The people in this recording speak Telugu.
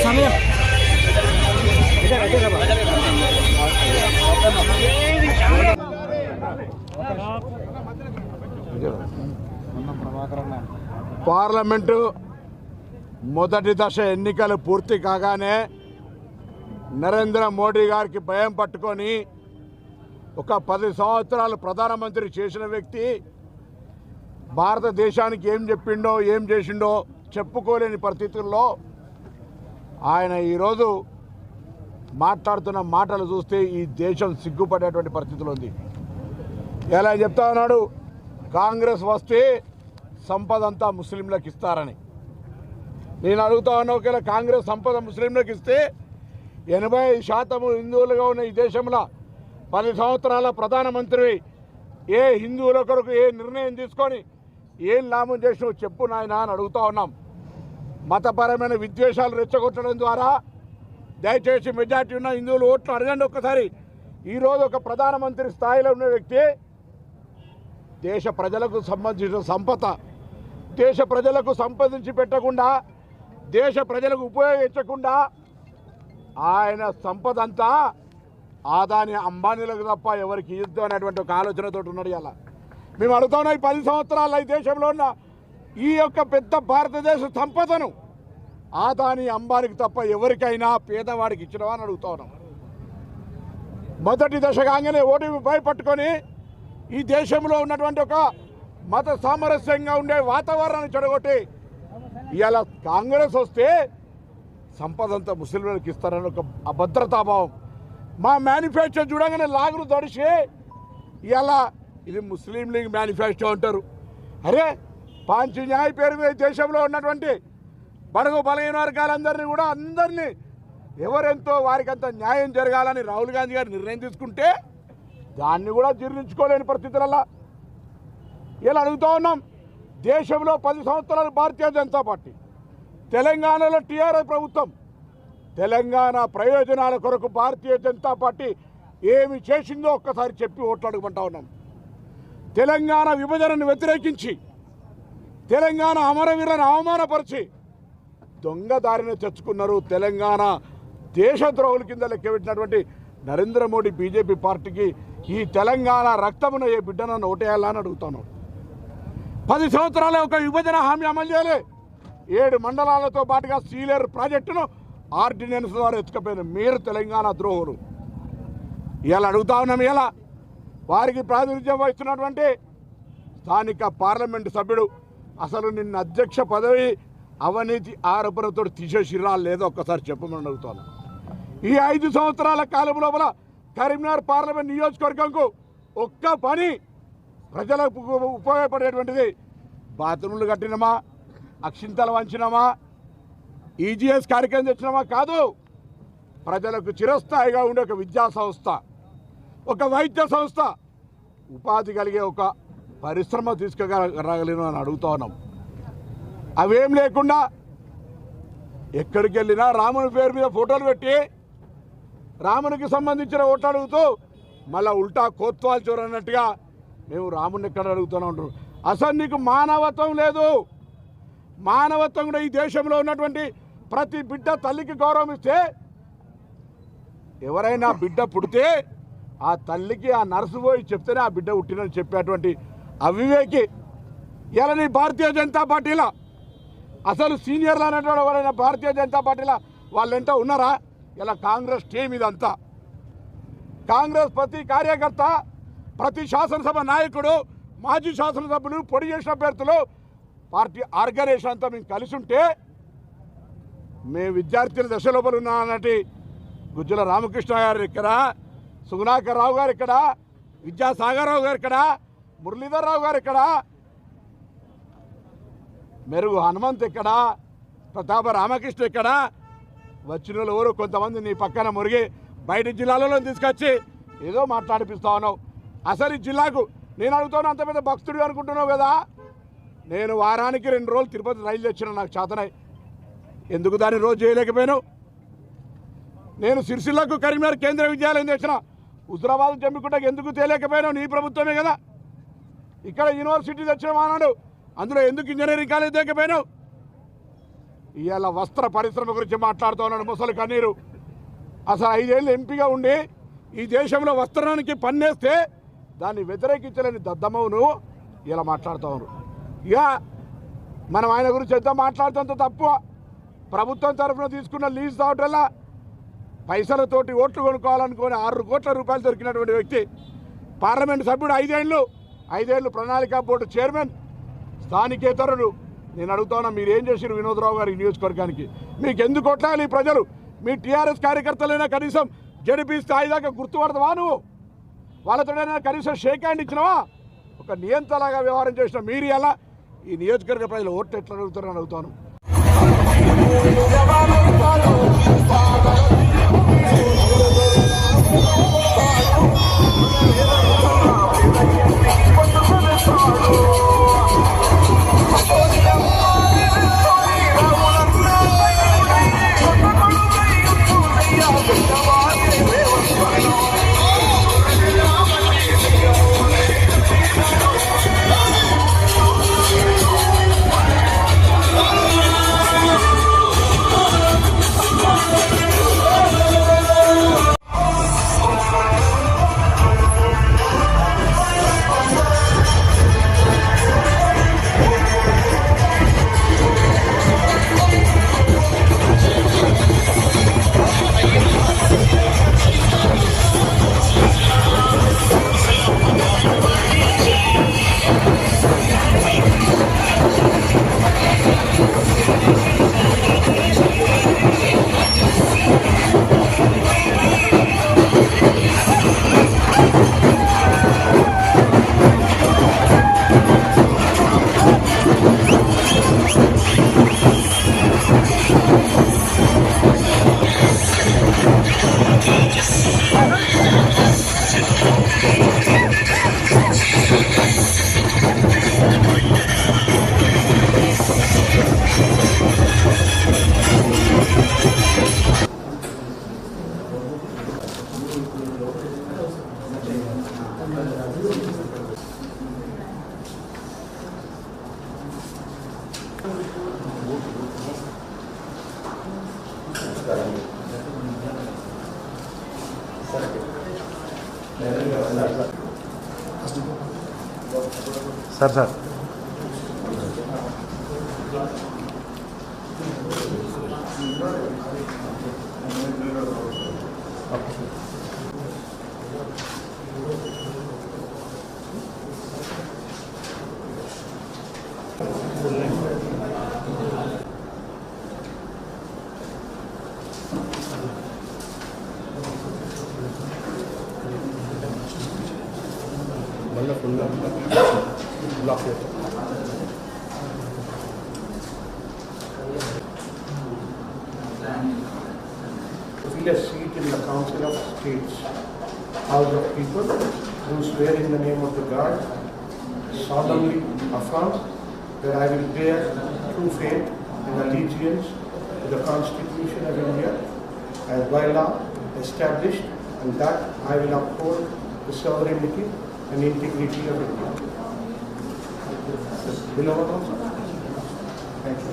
సమయం పార్లమెంటు మొదటి దశ ఎన్నికలు పూర్తి కాగానే నరేంద్ర మోడీ గారికి భయం పట్టుకొని ఒక 10 సంవత్సరాలు ప్రధానమంత్రి చేసిన వ్యక్తి భారతదేశానికి ఏం చెప్పిండో ఏం చేసిండో చెప్పుకోలేని పరిస్థితుల్లో ఆయన ఈరోజు మాట్లాడుతున్న మాటలు చూస్తే ఈ దేశం సిగ్గుపడేటువంటి పరిస్థితులు ఉంది. ఎలా చెప్తా ఉన్నాడు, కాంగ్రెస్ వస్తే సంపద అంతా ముస్లింలకు ఇస్తారని. నేను అడుగుతా ఉన్నా, ఒకవేళ కాంగ్రెస్ సంపద ముస్లింలకు ఇస్తే 80% హిందువులుగా ఉన్న ఈ దేశంలో 10 సంవత్సరాల ప్రధానమంత్రి ఏ హిందువుల కొరకు ఏ నిర్ణయం తీసుకొని ఏం లాభం చేసినో చెప్పు నాయన అని అడుగుతూ ఉన్నాం. మతపరమైన విద్వేషాలు రెచ్చగొట్టడం ద్వారా దయచేసి మెజార్టీ ఉన్న హిందువులు ఓట్లు అడగండి ఒక్కసారి. ఈరోజు ఒక ప్రధానమంత్రి స్థాయిలో ఉన్న వ్యక్తి దేశ ప్రజలకు సంబంధించిన సంపద దేశ ప్రజలకు సంపాదించి పెట్టకుండా, దేశ ప్రజలకు ఉపయోగించకుండా ఆయన సంపద అంతా ఆదాని అంబానీలకు తప్ప ఎవరికి ఇద్దు అనేటువంటి ఒక ఆలోచనతో ఉన్నాడు. ఇలా మేము అడుగుతున్నాం, ఈ 10 సంవత్సరాల ఈ దేశంలో ఉన్న ఈ యొక్క పెద్ద భారతదేశ సంపదను ఆదాని అంబానీకి తప్ప ఎవరికైనా పేదవాడికి ఇచ్చినవా అని అడుగుతా ఉన్నాం. మొదటి దశ కాగానే ఓటమి భయపట్టుకొని ఈ దేశంలో ఉన్నటువంటి ఒక మత సామరస్యంగా ఉండే వాతావరణాన్ని చెడగొట్టి ఇవాళ కాంగ్రెస్ వస్తే సంపద అంతా ముస్లింలకు ఇస్తారని ఒక అభద్రతాభావం. మా మేనిఫెస్టో చూడగానే లాగులు దడిచి ఇవాళ ఇది ముస్లిం లీగ్ మేనిఫెస్టో అంటారు. అరే, పాంచ్ న్యాయ పేరు మీద దేశంలో ఉన్నటువంటి బడుగు బలహీన వర్గాలందరినీ కూడా అందరినీ ఎవరెంతో వారికంత న్యాయం జరగాలని రాహుల్ గాంధీ గారు నిర్ణయం తీసుకుంటే దాన్ని కూడా జీర్ణించుకోలేని పరిస్థితులలో ఇలా అడుగుతూ ఉన్నాం. దేశంలో 10 సంవత్సరాలు భారతీయ జనతా పార్టీ, తెలంగాణలో టీఆర్ఎస్ ప్రభుత్వం, తెలంగాణ ప్రయోజనాల కొరకు భారతీయ జనతా పార్టీ ఏమి చేసిందో ఒక్కసారి చెప్పి ఓట్లు అడగమంటా ఉన్నాం. తెలంగాణ విభజనను వ్యతిరేకించి తెలంగాణ అమరవీరులను అవమానపరిచి దొంగదారిని తెచ్చుకున్నారు. తెలంగాణ దేశద్రోహుల కింద లెక్కబెట్టినటువంటి నరేంద్ర మోడీ బీజేపీ పార్టీకి ఈ తెలంగాణ రక్తమున ఏ బిడ్డనన్ను ఓటేయాలని అడుగుతాను. 10 సంవత్సరాలే ఒక విభజన హామీ అమలు చేయలే. 7 మండలాలతో పాటుగా సీలేరు ప్రాజెక్టును ఆర్డినెన్స్ ద్వారా ఎత్తుకపోయిన మీరు తెలంగాణ ద్రోహులు. ఇలా అడుగుతా ఉన్నాం. ఇలా వారికి ప్రాతినిధ్యం వహిస్తున్నటువంటి స్థానిక పార్లమెంటు సభ్యుడు అసలు నిన్న అధ్యక్ష పదవి అవినీతి ఆరోపణతో తీసేసిరా లేదో ఒక్కసారి చెప్పమని అడుగుతాను. ఈ 5 సంవత్సరాల కాలం లోపల కరీంనగర్ పార్లమెంట్ నియోజకవర్గంకు ఒక్క పని ప్రజలకు ఉపయోగపడేటువంటిది బాత్రూంలు కట్టినమా, అక్షింతలు వంచినమా, ఈజీఎస్ కార్యక్రమం తెచ్చినమా కాదు. ప్రజలకు చిరస్థాయిగా ఉండే ఒక విద్యా సంస్థ, ఒక వైద్య సంస్థ, ఉపాధి కలిగే ఒక పరిశ్రమ తీసుకురాగలను అని అడుగుతా ఉన్నాం. అవేం లేకుండా ఎక్కడికి వెళ్ళినా రాముని పేరు మీద ఫోటోలు పెట్టి రామునికి సంబంధించిన ఓట్లు అడుగుతూ మళ్ళీ ఉల్టా కోత్వాల్ చోరు అన్నట్టుగా మేము రాముని ఎక్కడ అడుగుతూనే ఉంటారు. అసలు నీకు మానవత్వం లేదు. మానవత్వం కూడా ఈ దేశంలో ఉన్నటువంటి ప్రతి బిడ్డ తల్లికి గౌరవం ఇస్తే, ఎవరైనా బిడ్డ పుడితే ఆ తల్లికి ఆ నర్సు పోయి చెప్తేనే ఆ బిడ్డ పుట్టినని చెప్పేటువంటి అవివేకి ఇలా నీ భారతీయ జనతా పార్టీలో అసలు సీనియర్లు అనేటువంటి ఎవరైనా భారతీయ జనతా పార్టీలో వాళ్ళెంట ఉన్నారా? ఇలా కాంగ్రెస్ టీం ఇదంతా. కాంగ్రెస్ ప్రతి కార్యకర్త, ప్రతి శాసనసభ నాయకుడు, మాజీ శాసనసభ్యులు, పొడి చేసిన అభ్యర్థులు, పార్టీ ఆర్గనైజేషన్ అంతా మేము కలిసి ఉంటే మేము విద్యార్థుల దశ లోపల ఉన్నటి గుజ్జల రామకృష్ణ గారు ఇక్కడ, సుగుణాకర్ రావు గారు ఇక్కడ, విద్యాసాగర్ రావు గారు ఇక్కడ, మురళీధర్ రావు గారు ఇక్కడ, మెరుగు హనుమంత్ ఇక్కడ, ప్రతాప రామకృష్ణ ఇక్కడ, వచ్చిన ఎవరు కొంతమంది నీ పక్కన మురిగి బయట జిల్లాలలో తీసుకొచ్చి ఏదో మాట్లాడిపిస్తా ఉన్నావు. అసలు ఈ జిల్లాకు నేను అడుగుతాను, అంత పెద్ద భక్తుడు అనుకుంటున్నావు కదా. నేను వారానికి 2 రోజులు తిరుపతి రైలు తెచ్చిన, నాకు చేతనై. ఎందుకు దాన్ని రోజు చేయలేకపోయాను? నేను సిరిసిల్లకు కరీంనగర్ కేంద్ర విద్యాలయం తెచ్చిన, హుజరాబాద్ జమ్మికుంటకు ఎందుకు తేలేకపోయాను? నీ ప్రభుత్వమే కదా. ఇక్కడ యూనివర్సిటీ తెచ్చినామన్నాడు, అందులో ఎందుకు ఇంజనీరింగ్ కాలేజ్ దగ్గపోయినావు? ఇవాళ వస్త్ర పరిశ్రమ గురించి మాట్లాడుతూ ఉన్నాడు ముసలి కన్నీరు. అసలు 5 ఏళ్ళు ఎంపీగా ఉండి ఈ దేశంలో వస్త్రానికి పన్నేస్తే దాన్ని వ్యతిరేకించలేని దద్దమ్మను ఇలా మాట్లాడుతూ ఉన్నారు. ఇక మనం ఆయన గురించి ఎంత మాట్లాడుతుందో తప్పు. ప్రభుత్వం తరఫున తీసుకున్న లీజ్ దావటల్లా పైసలతోటి ఓట్లు కొనుక్కోవాలనుకుని 6 కోట్ల రూపాయలు దొరికినటువంటి వ్యక్తి, పార్లమెంట్ సభ్యుడు, 5 ఏళ్ళు ప్రణాళికా బోర్డు చైర్మన్, స్థానికేతరులు. నేను అడుగుతున్నా, మీరేం చేశారు వినోద్రావు గారి నియోజకవర్గానికి? మీకు ఎందుకు కొట్టాలి ఈ ప్రజలు? మీ టీఆర్ఎస్ కార్యకర్తలైనా కనీసం జడిపి స్థాయి దాకా గుర్తుపడతావా? నువ్వు వాళ్ళతోనైనా కనీసం షేక్ హ్యాండ్ ఇచ్చినావా? ఒక నియంతలాగా వ్యవహారం చేసిన మీరు ఎలా ఈ నియోజకవర్గ ప్రజలు ఓట్లు ఎట్లా అడుగుతారని అడుగుతాను. Sir block it. Fill a seat in the Council of States, House of People, who swear in the name of the God, solemnly affirm that I will bear true faith and allegiance to the Constitution of India as by law established, and that I will uphold the sovereignty and integrity of India. Beloved also. Thank you.